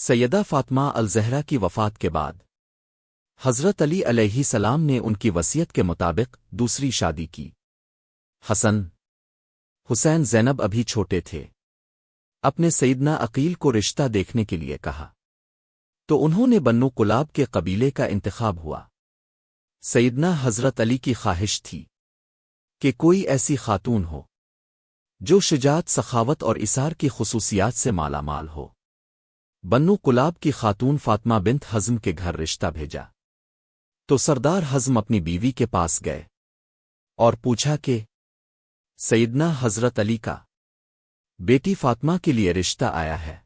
سیدہ فاطمہ الزہرا کی وفات کے بعد حضرت علی علیہ السلام نے ان کی وصیت کے مطابق دوسری شادی کی۔ حسن حسین زینب ابھی چھوٹے تھے۔ اپنے سیدنا عقیل کو رشتہ دیکھنے کے لیے کہا تو انہوں نے بنو کلاب کے قبیلے کا انتخاب ہوا۔ سیدنا حضرت علی کی خواہش تھی کہ کوئی ایسی خاتون ہو جو شجاعت، سخاوت اور اثار کی خصوصیات سے مالا مال ہو۔ بنو کلاب کی خاتون فاطمہ بنت حزم کے گھر رشتہ بھیجا تو سردار حزم اپنی بیوی کے پاس گئے اور پوچھا کہ سیدنا حضرت علی کا بیٹی فاطمہ کے لیے رشتہ آیا ہے،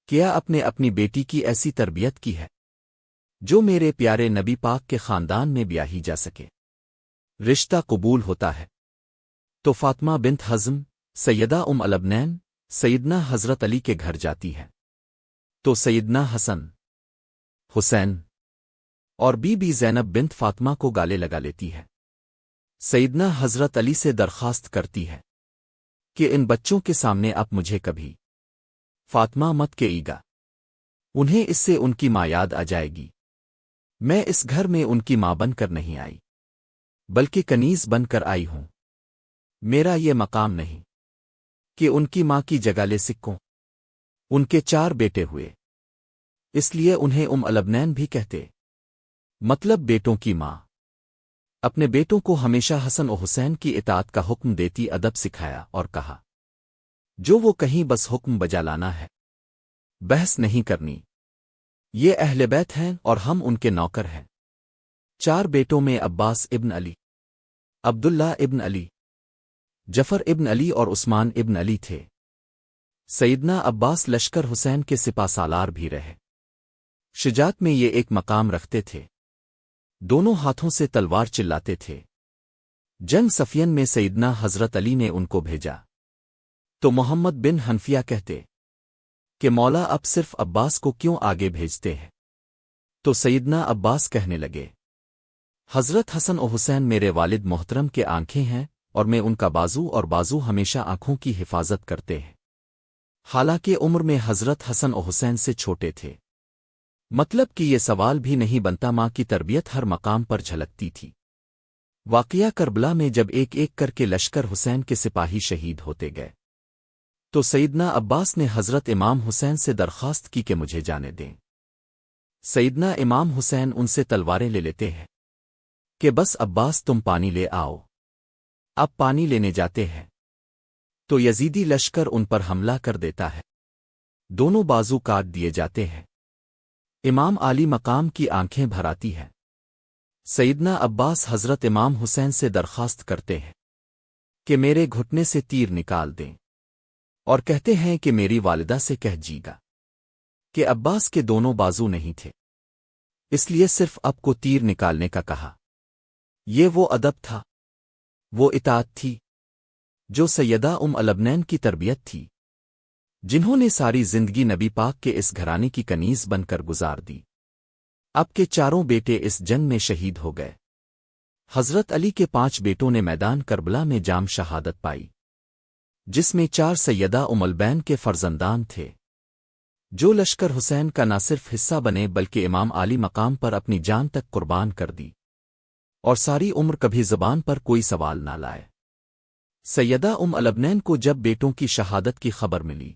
کیا اپنی بیٹی کی ایسی تربیت کی ہے جو میرے پیارے نبی پاک کے خاندان میں بیاہی جا سکے؟ رشتہ قبول ہوتا ہے تو فاطمہ بنت حزم سیدہ الابنین سیدنا حضرت علی کے گھر جاتی ہے تو سیدنا حسن، حسین اور بی بی زینب بنت فاطمہ کو گالے لگا لیتی ہے۔ سیدنا حضرت علی سے درخواست کرتی ہے کہ ان بچوں کے سامنے اب مجھے کبھی فاطمہ مت کہیے گا، انہیں اس سے ان کی ماں یاد آ جائے گی۔ میں اس گھر میں ان کی ماں بن کر نہیں آئی بلکہ کنیز بن کر آئی ہوں۔ میرا یہ مقام نہیں کہ ان کی ماں کی جگہ لے سکوں۔ ان کے 4 بیٹے ہوئے، اس لیے انہیں الابنین بھی کہتے، مطلب بیٹوں کی ماں۔ اپنے بیٹوں کو ہمیشہ حسن و حسین کی اطاعت کا حکم دیتی ادب سکھایا اور کہا جو وہ کہیں بس حکم بجا لانا ہے، بحث نہیں کرنی۔ یہ اہل بیت ہیں اور ہم ان کے نوکر ہیں۔ 4 بیٹوں میں عباس ابن علی، عبداللہ ابن علی، جعفر ابن علی اور عثمان ابن علی تھے۔ سیدنا عباس لشکر حسین کے سپہ سالار بھی رہے۔ شجاعت میں یہ ایک مقام رکھتے تھے، دونوں ہاتھوں سے تلوار چلاتے تھے۔ جنگ صفین میں سیدنا حضرت علی نے ان کو بھیجا تو محمد بن حنفیہ کہتے کہ مولا اب صرف عباس کو کیوں آگے بھیجتے ہیں؟ تو سیدنا عباس کہنے لگے حضرت حسن و حسین میرے والد محترم کے آنکھیں ہیں اور میں ان کا بازو ہمیشہ آنکھوں کی حفاظت کرتے ہیں۔ حالانکہ عمر میں حضرت حسن و حسین سے چھوٹے تھے، مطلب کہ یہ سوال بھی نہیں بنتا، ماں کی تربیت ہر مقام پر جھلکتی تھی۔ واقعہ کربلا میں جب ایک ایک کر کے لشکر حسین کے سپاہی شہید ہوتے گئے تو سیدنا عباس نے حضرت امام حسین سے درخواست کی کہ مجھے جانے دیں۔ سیدنا امام حسین ان سے تلواریں لے لیتے ہیں کہ بس عباس تم پانی لے آؤ۔ اب پانی لینے جاتے ہیں تو یزیدی لشکر ان پر حملہ کر دیتا ہے، دونوں بازو کاٹ دیے جاتے ہیں۔ امام عالی مقام کی آنکھیں بھر آتی ہیں۔ سیدنا عباس حضرت امام حسین سے درخواست کرتے ہیں کہ میرے گھٹنے سے تیر نکال دیں، اور کہتے ہیں کہ میری والدہ سے کہہ جی گا کہ عباس کے دونوں بازو نہیں تھے، اس لیے صرف اب کو تیر نکالنے کا کہا۔ یہ وہ ادب تھا، وہ اطاعت تھی جو سیدہ الابنین کی تربیت تھی، جنہوں نے ساری زندگی نبی پاک کے اس گھرانے کی کنیز بن کر گزار دی۔ اب کے 4 بیٹے اس جنگ میں شہید ہو گئے۔ حضرت علی کے 5 بیٹوں نے میدان کربلا میں جام شہادت پائی، جس میں 4 سیدہ البین کے فرزندان تھے جو لشکر حسین کا نہ صرف حصہ بنے بلکہ امام عالی مقام پر اپنی جان تک قربان کر دی اور ساری عمر کبھی زبان پر کوئی سوال نہ لائے۔ سیدہ الابنین کو جب بیٹوں کی شہادت کی خبر ملی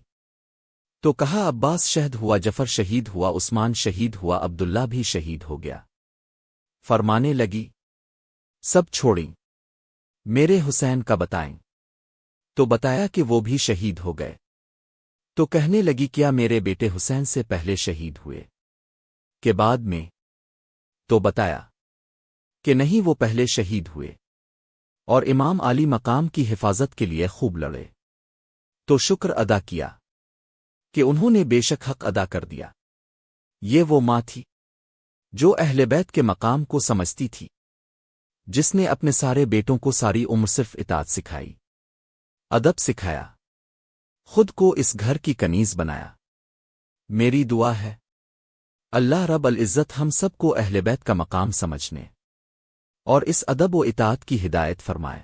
تو کہا عباس شہید ہوا، جعفر شہید ہوا، عثمان شہید ہوا، عبداللہ بھی شہید ہو گیا۔ فرمانے لگی سب چھوڑیں، میرے حسین کا بتائیں۔ تو بتایا کہ وہ بھی شہید ہو گئے۔ تو کہنے لگی کیا میرے بیٹے حسین سے پہلے شہید ہوئے کہ بعد میں؟ تو بتایا کہ نہیں، وہ پہلے شہید ہوئے اور امام عالی مقام کی حفاظت کے لیے خوب لڑے۔ تو شکر ادا کیا کہ انہوں نے بے شک حق ادا کر دیا۔ یہ وہ ماں تھی جو اہل بیت کے مقام کو سمجھتی تھی، جس نے اپنے سارے بیٹوں کو ساری عمر صرف اطاعت سکھائی، ادب سکھایا، خود کو اس گھر کی کنیز بنایا۔ میری دعا ہے اللہ رب العزت ہم سب کو اہل بیت کا مقام سمجھنے اور اس ادب و اطاعت کی ہدایت فرمائے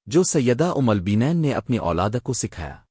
جو سیدہ الابنین نے اپنی اولاد کو سکھایا۔